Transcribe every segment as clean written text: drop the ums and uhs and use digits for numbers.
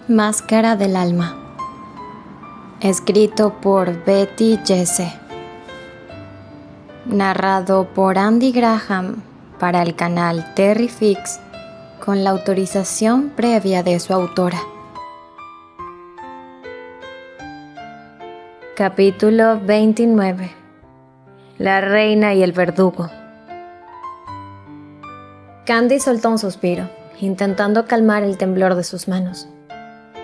Máscara del alma. Escrito por Betty Jesse. Narrado por Andy Graham para el canal Terry Fix con la autorización previa de su autora. Capítulo 29. La reina y el verdugo. Candy soltó un suspiro, intentando calmar el temblor de sus manos.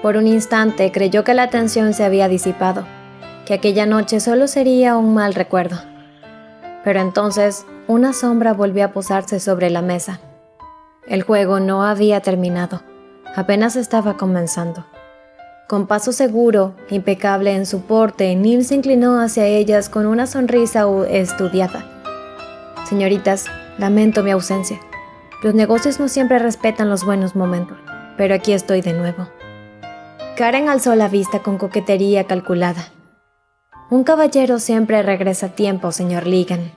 Por un instante creyó que la tensión se había disipado, que aquella noche solo sería un mal recuerdo. Pero entonces una sombra volvió a posarse sobre la mesa. El juego no había terminado, apenas estaba comenzando. Con paso seguro, impecable en su porte, Neil se inclinó hacia ellas con una sonrisa estudiada. «Señoritas, lamento mi ausencia. Los negocios no siempre respetan los buenos momentos, pero aquí estoy de nuevo». Karen alzó la vista con coquetería calculada. «Un caballero siempre regresa a tiempo, señor Ligan».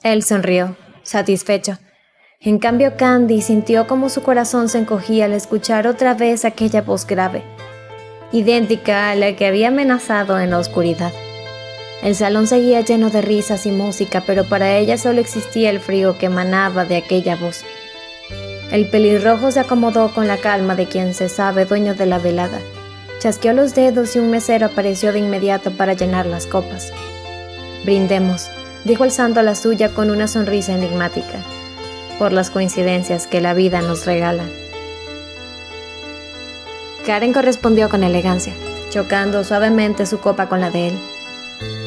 Él sonrió, satisfecho. En cambio, Candy sintió como su corazón se encogía al escuchar otra vez aquella voz grave, idéntica a la que había amenazado en la oscuridad. El salón seguía lleno de risas y música, pero para ella solo existía el frío que emanaba de aquella voz. El pelirrojo se acomodó con la calma de quien se sabe dueño de la velada. Chasqueó los dedos y un mesero apareció de inmediato para llenar las copas. «Brindemos», dijo alzando la suya con una sonrisa enigmática, «por las coincidencias que la vida nos regala». Karen correspondió con elegancia, chocando suavemente su copa con la de él.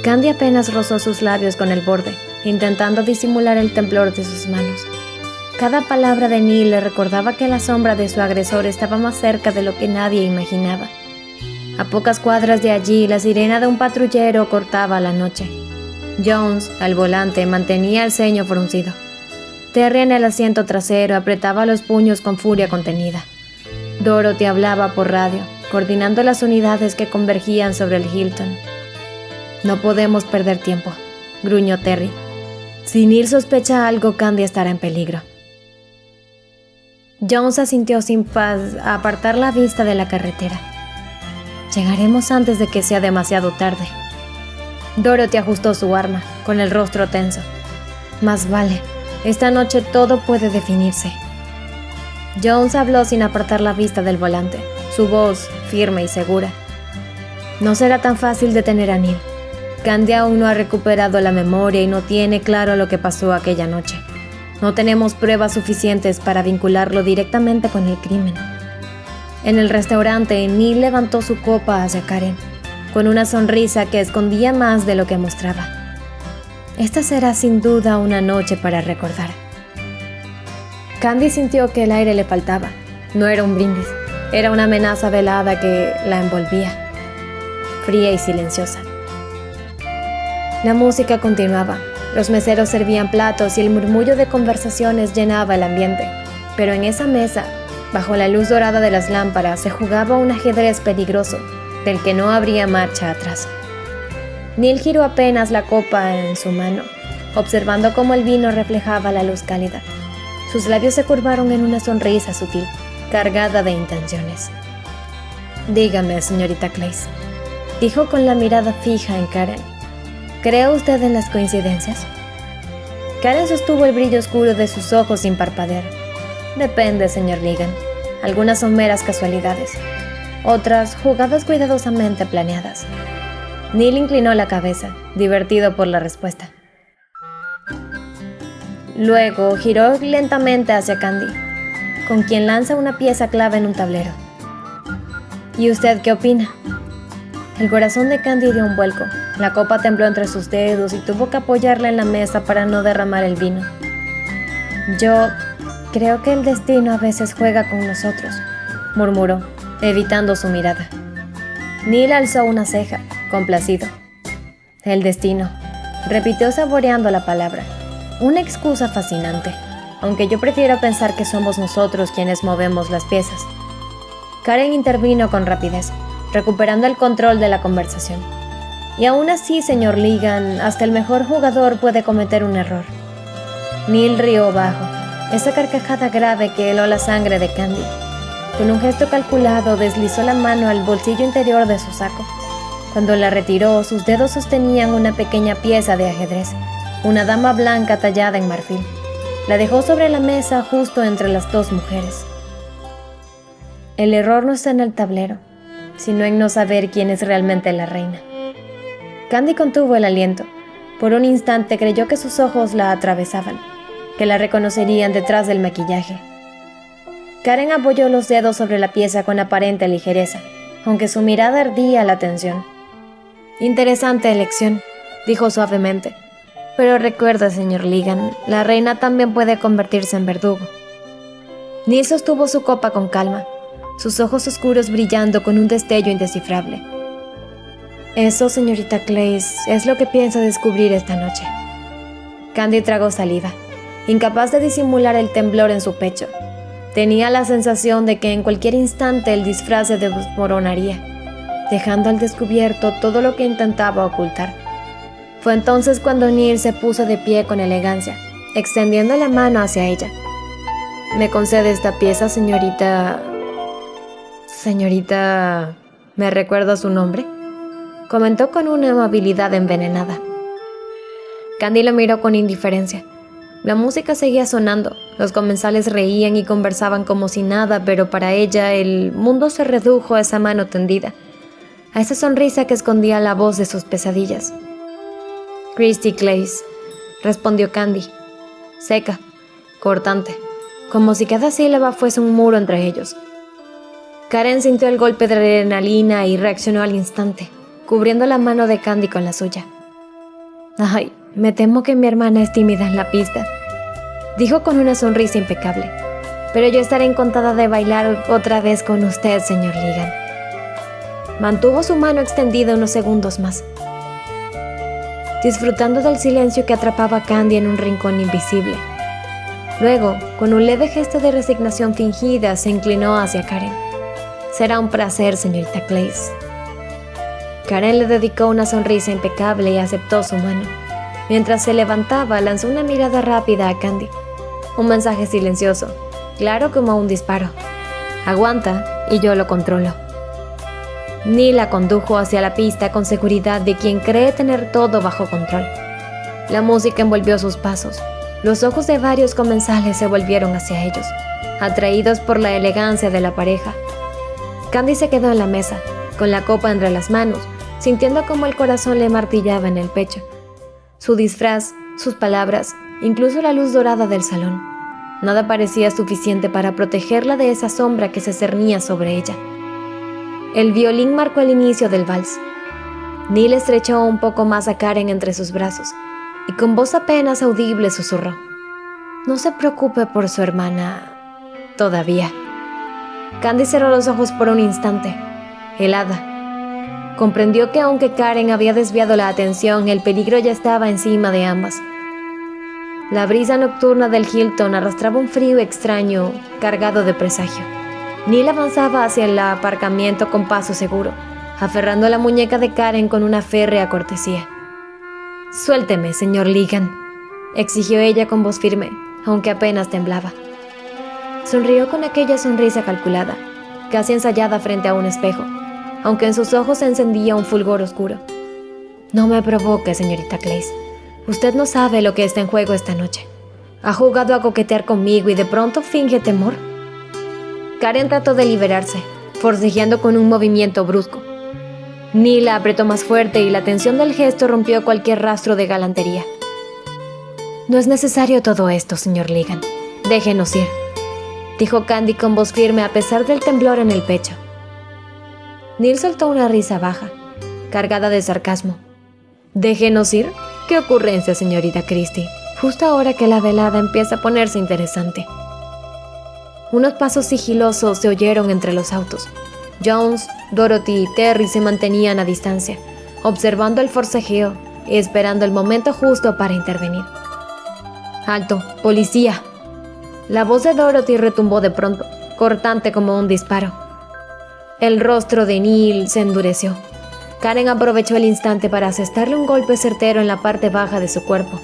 Candy apenas rozó sus labios con el borde, intentando disimular el temblor de sus manos. Cada palabra de Neil le recordaba que la sombra de su agresor estaba más cerca de lo que nadie imaginaba. A pocas cuadras de allí, la sirena de un patrullero cortaba la noche. Jones, al volante, mantenía el ceño fruncido. Terry en el asiento trasero apretaba los puños con furia contenida. Dorothy hablaba por radio, coordinando las unidades que convergían sobre el Hilton. «No podemos perder tiempo», gruñó Terry. «Si Neil sospecha algo, Candy estará en peligro». Jones asintió sin paz a apartar la vista de la carretera. «Llegaremos antes de que sea demasiado tarde». Dorothy ajustó su arma, con el rostro tenso. «Más vale, esta noche todo puede definirse». Jones habló sin apartar la vista del volante, su voz firme y segura. «No será tan fácil detener a Neil. Candy aún no ha recuperado la memoria y no tiene claro lo que pasó aquella noche. No tenemos pruebas suficientes para vincularlo directamente con el crimen». En el restaurante, Neil levantó su copa hacia Karen, con una sonrisa que escondía más de lo que mostraba. «Esta será sin duda una noche para recordar». Candy sintió que el aire le faltaba. No era un brindis, era una amenaza velada que la envolvía, fría y silenciosa. La música continuaba. Los meseros servían platos y el murmullo de conversaciones llenaba el ambiente. Pero en esa mesa, bajo la luz dorada de las lámparas, se jugaba un ajedrez peligroso, del que no habría marcha atrás. Neil giró apenas la copa en su mano, observando cómo el vino reflejaba la luz cálida. Sus labios se curvaron en una sonrisa sutil, cargada de intenciones. «Dígame, señorita Clace», dijo con la mirada fija en Karen. «¿Cree usted en las coincidencias?» Karen sostuvo el brillo oscuro de sus ojos sin parpadear. «Depende, señor Ligan. Algunas son meras casualidades, otras jugadas cuidadosamente planeadas». Neil inclinó la cabeza, divertido por la respuesta. Luego giró lentamente hacia Candy, con quien lanza una pieza clave en un tablero. «¿Y usted qué opina?» El corazón de Candy dio un vuelco. La copa tembló entre sus dedos y tuvo que apoyarla en la mesa para no derramar el vino. «Yo creo que el destino a veces juega con nosotros», murmuró, evitando su mirada. Neil alzó una ceja, complacido. «El destino», repitió saboreando la palabra. «Una excusa fascinante, aunque yo prefiero pensar que somos nosotros quienes movemos las piezas». Karen intervino con rapidez, recuperando el control de la conversación. «Y aún así, señor Ligan, hasta el mejor jugador puede cometer un error». Neil rió bajo, esa carcajada grave que heló la sangre de Candy. Con un gesto calculado deslizó la mano al bolsillo interior de su saco. Cuando la retiró, sus dedos sostenían una pequeña pieza de ajedrez, una dama blanca tallada en marfil. La dejó sobre la mesa justo entre las dos mujeres. El error no está en el tablero, sino en no saber quién es realmente la reina. Candy contuvo el aliento. Por un instante creyó que sus ojos la atravesaban, que la reconocerían detrás del maquillaje. Karen apoyó los dedos sobre la pieza con aparente ligereza, aunque su mirada ardía la atención. «Interesante elección», dijo suavemente. «Pero recuerda, señor Ligan, la reina también puede convertirse en verdugo». Neil sostuvo su copa con calma, sus ojos oscuros brillando con un destello indescifrable. «Eso, señorita Clays, es lo que piensa descubrir esta noche». Candy tragó saliva, incapaz de disimular el temblor en su pecho. Tenía la sensación de que en cualquier instante el disfraz se desmoronaría, dejando al descubierto todo lo que intentaba ocultar. Fue entonces cuando Neil se puso de pie con elegancia, extendiendo la mano hacia ella. «¿Me concede esta pieza, señorita...?» «Señorita... ¿me recuerda su nombre?», comentó con una amabilidad envenenada. Candy lo miró con indiferencia. La música seguía sonando, los comensales reían y conversaban como si nada, pero para ella el mundo se redujo a esa mano tendida, a esa sonrisa que escondía la voz de sus pesadillas. «Christy Clays», respondió Candy, seca, cortante, como si cada sílaba fuese un muro entre ellos. Karen sintió el golpe de adrenalina y reaccionó al instante, cubriendo la mano de Candy con la suya. «Ay, me temo que mi hermana es tímida en la pista», dijo con una sonrisa impecable. «Pero yo estaré encantada de bailar otra vez con usted, señor Ligan». Mantuvo su mano extendida unos segundos más, disfrutando del silencio que atrapaba a Candy en un rincón invisible. Luego, con un leve gesto de resignación fingida, se inclinó hacia Karen. «Será un placer, señorita Clays». Karen le dedicó una sonrisa impecable y aceptó su mano. Mientras se levantaba, lanzó una mirada rápida a Candy. Un mensaje silencioso, claro como un disparo. «Aguanta y yo lo controlo». Neil la condujo hacia la pista con seguridad de quien cree tener todo bajo control. La música envolvió sus pasos. Los ojos de varios comensales se volvieron hacia ellos, atraídos por la elegancia de la pareja. Candy se quedó en la mesa, con la copa entre las manos, sintiendo como el corazón le martillaba en el pecho. Su disfraz, sus palabras, incluso la luz dorada del salón. Nada parecía suficiente para protegerla de esa sombra que se cernía sobre ella. El violín marcó el inicio del vals. Neil estrechó un poco más a Karen entre sus brazos y con voz apenas audible susurró: «No se preocupe por su hermana... todavía». Candy cerró los ojos por un instante, helada. Comprendió que aunque Karen había desviado la atención, el peligro ya estaba encima de ambas. La brisa nocturna del Hilton arrastraba un frío extraño, cargado de presagio. Neil avanzaba hacia el aparcamiento con paso seguro, aferrando a la muñeca de Karen con una férrea cortesía. «Suélteme, señor Ligan», exigió ella con voz firme, aunque apenas temblaba. Sonrió con aquella sonrisa calculada, casi ensayada frente a un espejo, aunque en sus ojos se encendía un fulgor oscuro. «No me provoque, señorita Clays. Usted no sabe lo que está en juego esta noche. Ha jugado a coquetear conmigo y de pronto finge temor». Karen trató de liberarse, forcejeando con un movimiento brusco. Neil la apretó más fuerte y la tensión del gesto rompió cualquier rastro de galantería. «No es necesario todo esto, señor Ligan. Déjenos ir», dijo Candy con voz firme a pesar del temblor en el pecho. Neil soltó una risa baja, cargada de sarcasmo. «¿Déjenos ir? ¿Qué ocurrencia, señorita Christie? Justo ahora que la velada empieza a ponerse interesante». Unos pasos sigilosos se oyeron entre los autos. Jones, Dorothy y Terry se mantenían a distancia, observando el forcejeo y esperando el momento justo para intervenir. «¡Alto! ¡Policía!». La voz de Dorothy retumbó de pronto, cortante como un disparo. El rostro de Neil se endureció. Karen aprovechó el instante para asestarle un golpe certero en la parte baja de su cuerpo.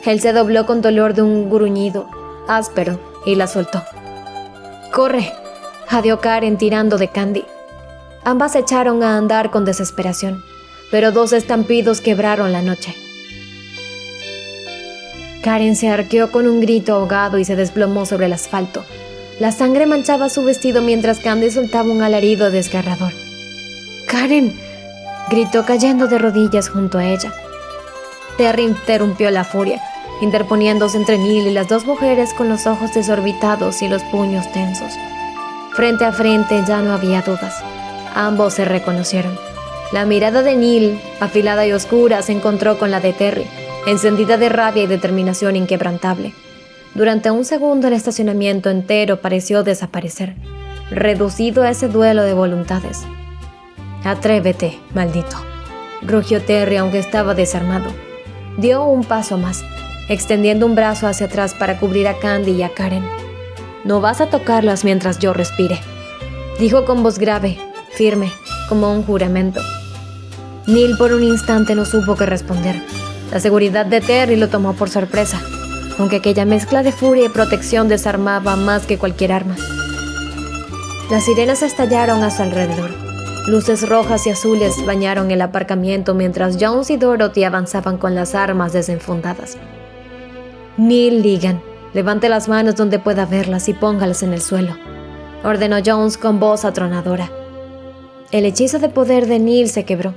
Él se dobló con dolor de un gruñido áspero y la soltó. «¡Corre!», jadeó Karen tirando de Candy. Ambas se echaron a andar con desesperación, pero 2 estampidos quebraron la noche. Karen se arqueó con un grito ahogado y se desplomó sobre el asfalto. La sangre manchaba su vestido mientras Candy soltaba un alarido desgarrador. ¡Karen!, gritó cayendo de rodillas junto a ella. Terry interrumpió la furia, interponiéndose entre Neil y las 2 mujeres con los ojos desorbitados y los puños tensos. Frente a frente ya no había dudas. Ambos se reconocieron. La mirada de Neil, afilada y oscura, se encontró con la de Terry, encendida de rabia y determinación inquebrantable. Durante un segundo el estacionamiento entero pareció desaparecer, reducido a ese duelo de voluntades. «Atrévete, maldito», rugió Terry aunque estaba desarmado. Dio un paso más, extendiendo un brazo hacia atrás para cubrir a Candy y a Karen. «No vas a tocarlas mientras yo respire», dijo con voz grave, firme, como un juramento. Neil por un instante no supo qué responder. La seguridad de Terry lo tomó por sorpresa, aunque aquella mezcla de furia y protección desarmaba más que cualquier arma. Las sirenas estallaron a su alrededor. Luces rojas y azules bañaron el aparcamiento mientras Jones y Dorothy avanzaban con las armas desenfundadas. «Neil Ligan, levante las manos donde pueda verlas y póngalas en el suelo», ordenó Jones con voz atronadora. El hechizo de poder de Neil se quebró.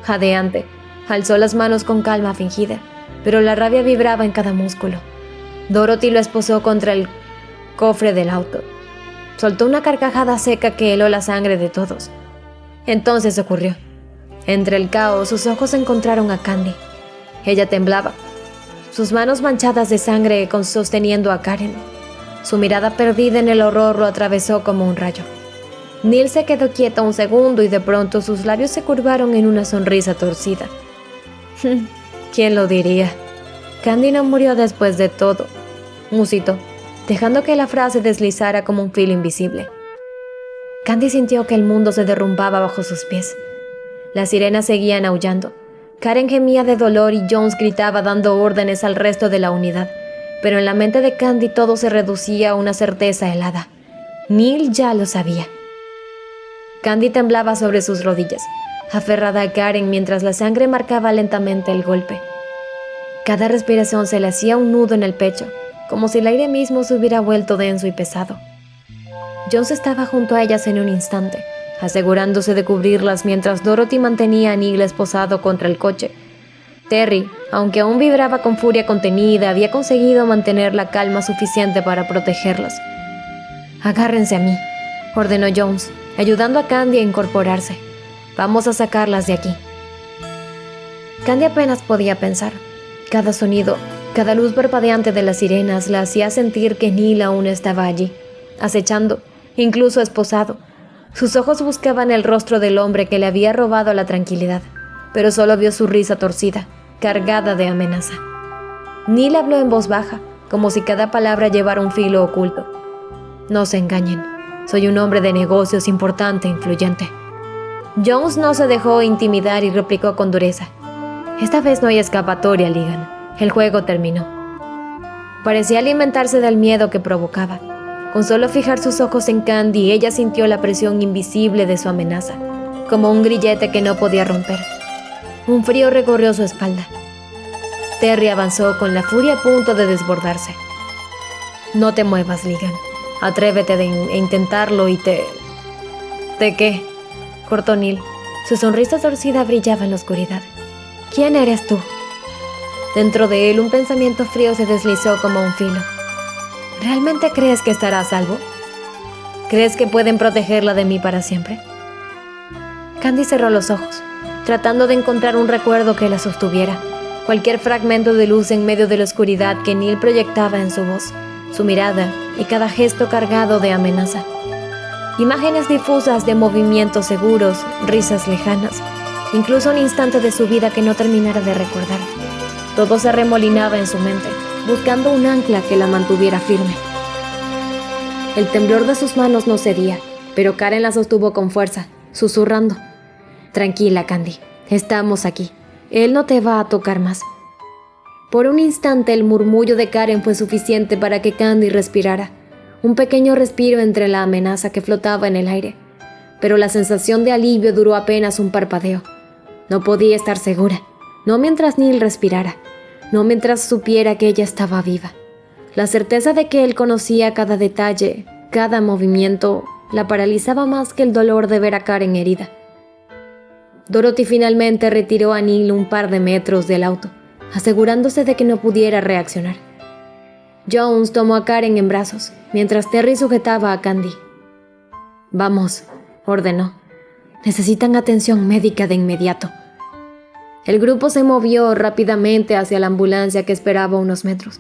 Jadeante, alzó las manos con calma fingida, pero la rabia vibraba en cada músculo. Dorothy lo esposó contra el cofre del auto. Soltó una carcajada seca que heló la sangre de todos. Entonces ocurrió. Entre el caos, sus ojos encontraron a Candy. Ella temblaba, sus manos manchadas de sangre sosteniendo a Karen. Su mirada perdida en el horror lo atravesó como un rayo. Neil se quedó quieto un segundo y de pronto sus labios se curvaron en una sonrisa torcida. ¿Quién lo diría? Candy no murió después de todo, musitó, dejando que la frase deslizara como un filo invisible. Candy sintió que el mundo se derrumbaba bajo sus pies. Las sirenas seguían aullando. Karen gemía de dolor y Jones gritaba dando órdenes al resto de la unidad. Pero en la mente de Candy todo se reducía a una certeza helada. Neil ya lo sabía. Candy temblaba sobre sus rodillas, aferrada a Karen mientras la sangre marcaba lentamente el golpe. Cada respiración se le hacía un nudo en el pecho, como si el aire mismo se hubiera vuelto denso y pesado. Jones estaba junto a ellas en un instante, asegurándose de cubrirlas mientras Dorothy mantenía a Neil esposado contra el coche. Terry, aunque aún vibraba con furia contenida, había conseguido mantener la calma suficiente para protegerlas. «Agárrense a mí», ordenó Jones, ayudando a Candy a incorporarse. «Vamos a sacarlas de aquí». Candy apenas podía pensar. Cada sonido, cada luz parpadeante de las sirenas la hacía sentir que Neil aún estaba allí, acechando, incluso esposado. Sus ojos buscaban el rostro del hombre que le había robado la tranquilidad, pero solo vio su risa torcida, cargada de amenaza. Neil habló en voz baja, como si cada palabra llevara un filo oculto. «No se engañen, soy un hombre de negocios importante e influyente». Jones no se dejó intimidar y replicó con dureza. «Esta vez no hay escapatoria, Ligan. El juego terminó». Parecía alimentarse del miedo que provocaba. Con solo fijar sus ojos en Candy, ella sintió la presión invisible de su amenaza, como un grillete que no podía romper. Un frío recorrió su espalda. Terry avanzó con la furia a punto de desbordarse. «No te muevas, Ligan. Atrévete a intentarlo y te...» «¿De qué?», cortó Neil. Su sonrisa torcida brillaba en la oscuridad. «¿Quién eres tú?». Dentro de él un pensamiento frío se deslizó como un filo. «¿Realmente crees que estará a salvo? ¿Crees que pueden protegerla de mí para siempre?». Candy cerró los ojos, tratando de encontrar un recuerdo que la sostuviera, cualquier fragmento de luz en medio de la oscuridad que Neil proyectaba en su voz, su mirada y cada gesto cargado de amenaza. Imágenes difusas de movimientos seguros, risas lejanas, incluso un instante de su vida que no terminara de recordar. Todo se arremolinaba en su mente, buscando un ancla que la mantuviera firme. El temblor de sus manos no cedía, pero Karen la sostuvo con fuerza, susurrando. «Tranquila, Candy, estamos aquí. Él no te va a tocar más». Por un instante el murmullo de Karen fue suficiente para que Candy respirara. un pequeño respiro entre la amenaza que flotaba en el aire, pero la sensación de alivio duró apenas un parpadeo. No podía estar segura, no mientras Neil respirara, no mientras supiera que ella estaba viva. La certeza de que él conocía cada detalle, cada movimiento, la paralizaba más que el dolor de ver a Karen herida. Dorothy finalmente retiró a Neil un par de metros del auto, asegurándose de que no pudiera reaccionar. Jones tomó a Karen en brazos, mientras Terry sujetaba a Candy. «Vamos», ordenó. «Necesitan atención médica de inmediato». El grupo se movió rápidamente hacia la ambulancia que esperaba a unos metros,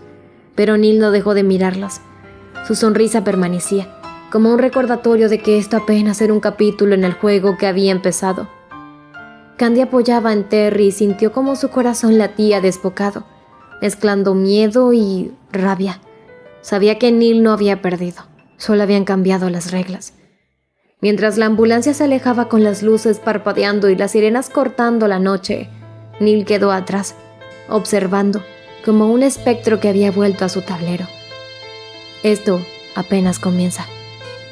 pero Neil no dejó de mirarlas. Su sonrisa permanecía, como un recordatorio de que esto apenas era un capítulo en el juego que había empezado. Candy apoyaba en Terry y sintió como su corazón latía desbocado, mezclando miedo y rabia. Sabía que Neil no había perdido, solo habían cambiado las reglas. Mientras la ambulancia se alejaba con las luces parpadeando y las sirenas cortando la noche, Neil quedó atrás, observando, como un espectro que había vuelto a su tablero. «Esto apenas comienza»,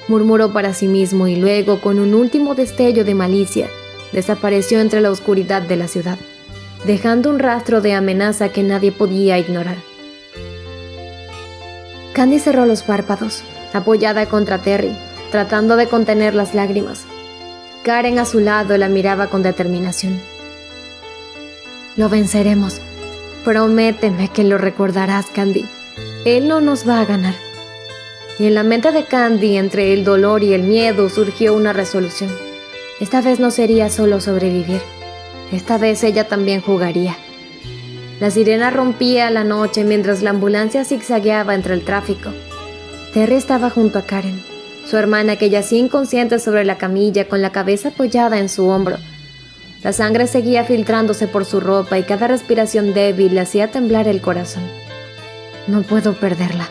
murmuró para sí mismo y luego, con un último destello de malicia, desapareció entre la oscuridad de la ciudad, dejando un rastro de amenaza que nadie podía ignorar. Candy cerró los párpados, apoyada contra Terry, tratando de contener las lágrimas. Karen a su lado la miraba con determinación. «Lo venceremos. Prométeme que lo recordarás, Candy. Él no nos va a ganar». Y en la mente de Candy, entre el dolor y el miedo, surgió una resolución. Esta vez no sería solo sobrevivir. Esta vez ella también jugaría. La sirena rompía la noche mientras la ambulancia zigzagueaba entre el tráfico. Terry estaba junto a Karen, su hermana, que yacía inconsciente sobre la camilla con la cabeza apoyada en su hombro. La sangre seguía filtrándose por su ropa y cada respiración débil le hacía temblar el corazón. «No puedo perderla»,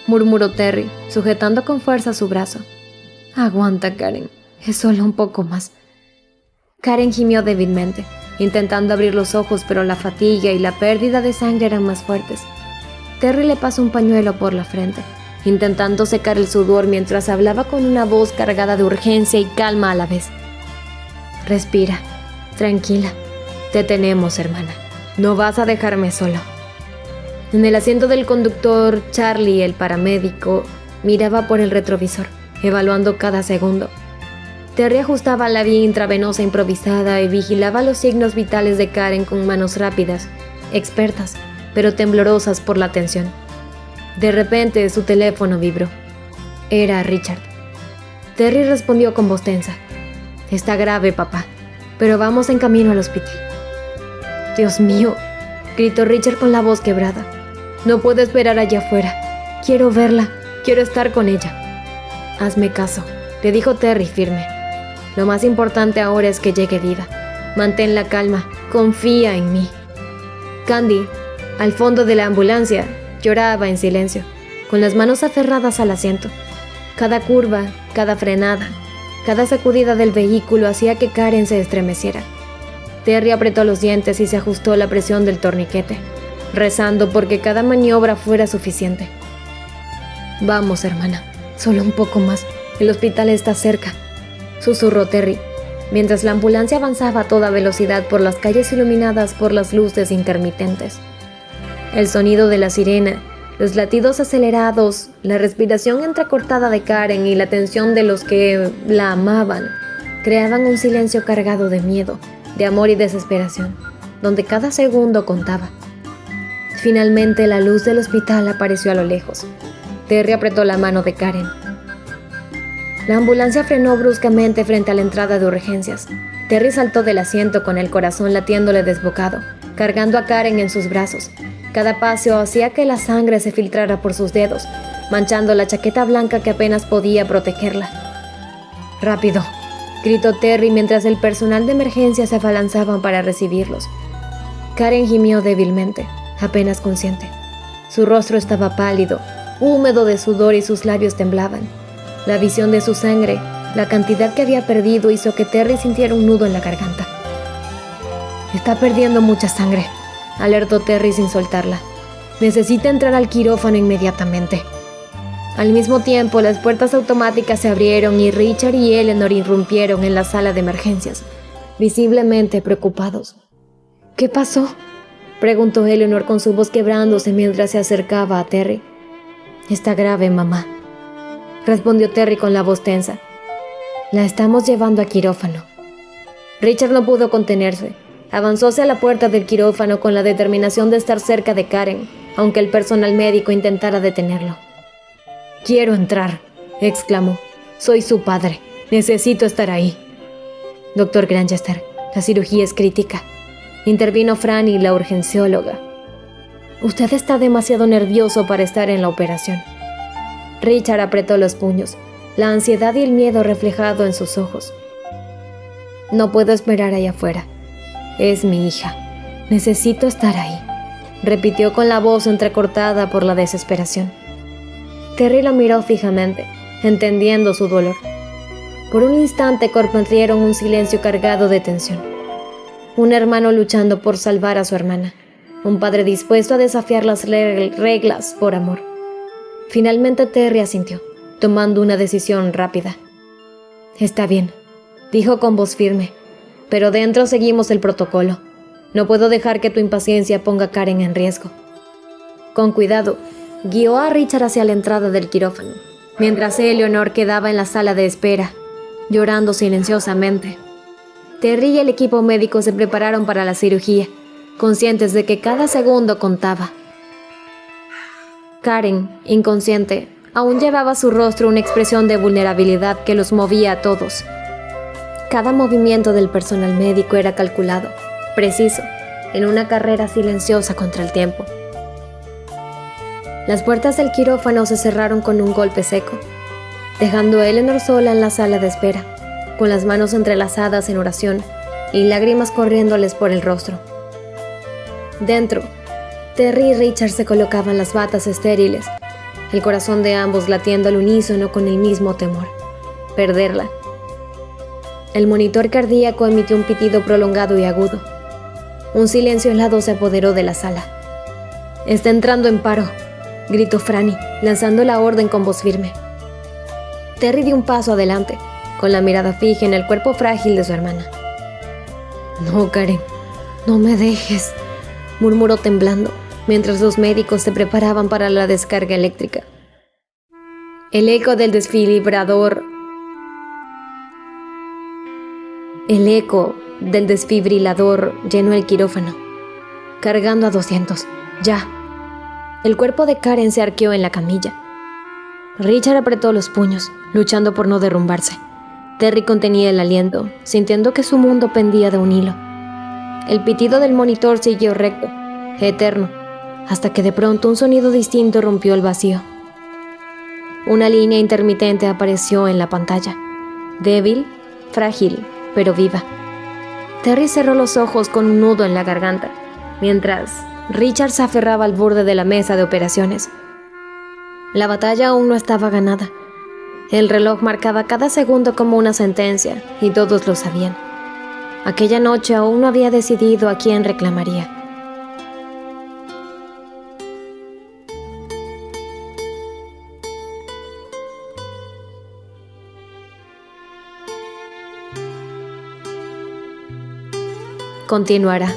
murmuró Terry, sujetando con fuerza su brazo. «Aguanta, Karen. Es solo un poco más». Karen gimió débilmente, intentando abrir los ojos, pero la fatiga y la pérdida de sangre eran más fuertes. Terry le pasó un pañuelo por la frente, intentando secar el sudor mientras hablaba con una voz cargada de urgencia y calma a la vez. «Respira, tranquila. Te tenemos, hermana. No vas a dejarme solo». En el asiento del conductor, Charlie, el paramédico, miraba por el retrovisor, evaluando cada segundo. Terry ajustaba la vía intravenosa improvisada y vigilaba los signos vitales de Karen con manos rápidas, expertas, pero temblorosas por la tensión. De repente, su teléfono vibró. Era Richard. Terry respondió con voz tensa. «Está grave, papá, pero vamos en camino al hospital». «Dios mío», gritó Richard con la voz quebrada. «No puedo esperar allá afuera. Quiero verla, quiero estar con ella». «Hazme caso», le dijo Terry firme. «Lo más importante ahora es que llegue viva. Mantén la calma, confía en mí». Candy, al fondo de la ambulancia, lloraba en silencio, con las manos aferradas al asiento. Cada curva, cada frenada, cada sacudida del vehículo hacía que Karen se estremeciera. Terry apretó los dientes y se ajustó la presión del torniquete, rezando porque cada maniobra fuera suficiente. «Vamos, hermana, solo un poco más. El hospital está cerca», susurró Terry, mientras la ambulancia avanzaba a toda velocidad por las calles iluminadas por las luces intermitentes. El sonido de la sirena, los latidos acelerados, la respiración entrecortada de Karen y la tensión de los que la amaban creaban un silencio cargado de miedo, de amor y desesperación, donde cada segundo contaba. Finalmente la luz del hospital apareció a lo lejos. Terry apretó la mano de Karen. La ambulancia frenó bruscamente frente a la entrada de urgencias. Terry saltó del asiento con el corazón latiéndole desbocado, cargando a Karen en sus brazos. Cada paso hacía que la sangre se filtrara por sus dedos, manchando la chaqueta blanca que apenas podía protegerla. «Rápido», gritó Terry mientras el personal de emergencia se abalanzaban para recibirlos. Karen gimió débilmente, apenas consciente. Su rostro estaba pálido, húmedo de sudor y sus labios temblaban. La visión de su sangre, la cantidad que había perdido, hizo que Terry sintiera un nudo en la garganta. «Está perdiendo mucha sangre», alertó Terry sin soltarla. «Necesita entrar al quirófano inmediatamente». Al mismo tiempo, las puertas automáticas se abrieron y Richard y Eleanor irrumpieron en la sala de emergencias, visiblemente preocupados. ¿Qué pasó?, preguntó Eleanor con su voz quebrándose mientras se acercaba a Terry. Está grave, mamá, respondió Terry con la voz tensa. La estamos llevando a quirófano. Richard no pudo contenerse. Avanzó hacia la puerta del quirófano con la determinación de estar cerca de Karen, aunque el personal médico intentara detenerlo. Quiero entrar, exclamó. Soy su padre. Necesito estar ahí. Doctor Granchester, la cirugía es crítica. Intervino Franny, la urgencióloga. Usted está demasiado nervioso para estar en la operación. Richard apretó los puños, la ansiedad y el miedo reflejado en sus ojos. No puedo esperar allá afuera. Es mi hija. Necesito estar ahí, repitió con la voz entrecortada por la desesperación. Terry lo miró fijamente, entendiendo su dolor. Por un instante compartieron un silencio cargado de tensión. Un hermano luchando por salvar a su hermana. Un padre dispuesto a desafiar las reglas por amor. Finalmente Terry asintió, tomando una decisión rápida. Está bien, dijo con voz firme, pero dentro seguimos el protocolo. No puedo dejar que tu impaciencia ponga a Karen en riesgo. Con cuidado, guió a Richard hacia la entrada del quirófano, mientras Eleanor quedaba en la sala de espera, llorando silenciosamente. Terry y el equipo médico se prepararon para la cirugía, conscientes de que cada segundo contaba. Karen, inconsciente, aún llevaba a su rostro una expresión de vulnerabilidad que los movía a todos. Cada movimiento del personal médico era calculado, preciso, en una carrera silenciosa contra el tiempo. Las puertas del quirófano se cerraron con un golpe seco, dejando a Eleanor sola en la sala de espera, con las manos entrelazadas en oración y lágrimas corriéndoles por el rostro. Dentro, Terry y Richard se colocaban las batas estériles, el corazón de ambos latiendo al unísono con el mismo temor: perderla. El monitor cardíaco emitió un pitido prolongado y agudo. Un silencio helado se apoderó de la sala. «Está entrando en paro», gritó Franny, lanzando la orden con voz firme. Terry dio un paso adelante, con la mirada fija en el cuerpo frágil de su hermana. «No, Karen, no me dejes», murmuró temblando, mientras los médicos se preparaban para la descarga eléctrica. El eco del desfibrilador llenó el quirófano. Cargando a 200. Ya. El cuerpo de Karen se arqueó en la camilla. Richard apretó los puños, luchando por no derrumbarse. Terry contenía el aliento, sintiendo que su mundo pendía de un hilo. El pitido del monitor siguió recto, eterno, hasta que de pronto un sonido distinto rompió el vacío. Una línea intermitente apareció en la pantalla, débil, frágil, pero viva. Terry cerró los ojos con un nudo en la garganta, mientras Richard se aferraba al borde de la mesa de operaciones. La batalla aún no estaba ganada. El reloj marcaba cada segundo como una sentencia, y todos lo sabían. Aquella noche aún no había decidido a quién reclamaría. Continuará.